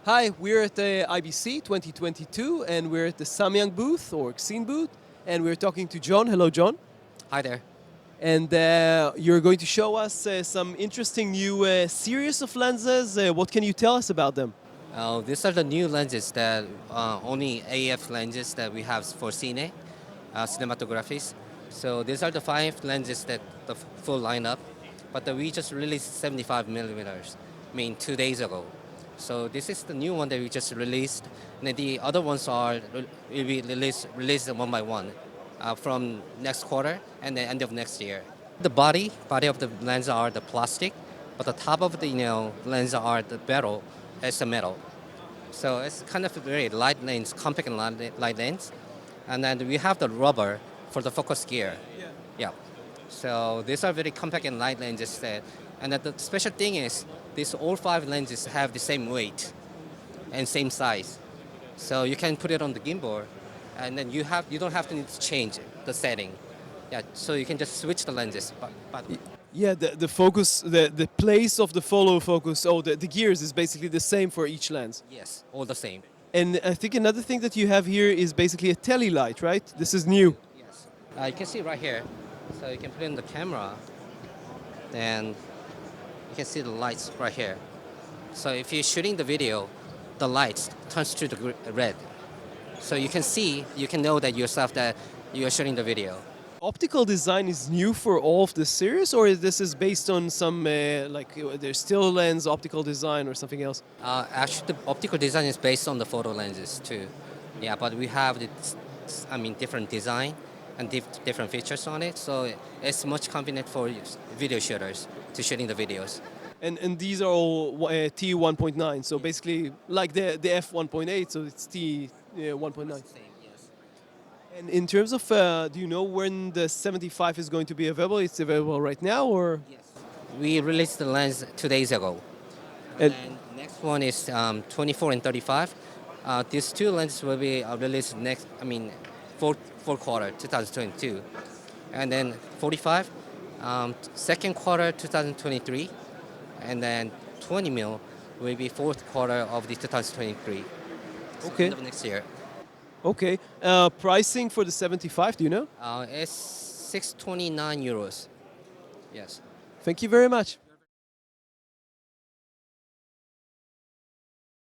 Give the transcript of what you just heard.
Hi, we're at the IBC 2022 and we're at the Samyang booth or Xeen booth and we're talking to John. Hello, John. Hi there. And you're going to show us some interesting new series of lenses. What can you tell us about them? These are the new lenses that only AF lenses that we have for Cine, cinematographies. So these are the 5 lenses that the full lineup, but we just released 75 millimeters, 2 days ago. So this is the new one that we just released, and then the other ones will be released one by one from next quarter and the end of next year. The body of the lens are the plastic, but the top of the lens are the metal. It's a metal. So it's kind of a very light lens, compact and light lens. And then we have the rubber for the focus gear. Yeah. So these are very compact and light lenses. And then the special thing is, these all 5 lenses have the same weight and same size. So you can put it on the gimbal, and then you don't have to need to change the setting. Yeah. So you can just switch the lenses. But Yeah, the focus, the place of the follow focus, the gears is basically the same for each lens. yes, all the same. And I think another thing that you have here is basically a tele light, right? This is new. Yes. You can see right here. So you can put in the camera, and you can see the lights right here. So if you're shooting the video, the lights turns to the red. So you can know that yourself that you are shooting the video. Optical design is new for all of the series, or this is based on some there's still lens optical design or something else? Actually, the optical design is based on the photo lenses too. Yeah, but we have different design and different features on it. So it's much convenient for video shooters to shooting the videos. And these are all T 1.9, so basically like the F 1.8, so it's T 1.9. Same, yes. And in terms of, do you know when the 75 is going to be available? It's available right now, or? Yes. We released the lens 2 days ago. And And next one is 24 and 35. These 2 lenses will be released fourth quarter 2022, and then 45, second quarter 2023, and then 20 mil will be fourth quarter of the 2023. So Okay. end of next year. Okay. Pricing for the 75, do you know? It's 629 euros. Yes. Thank you very much.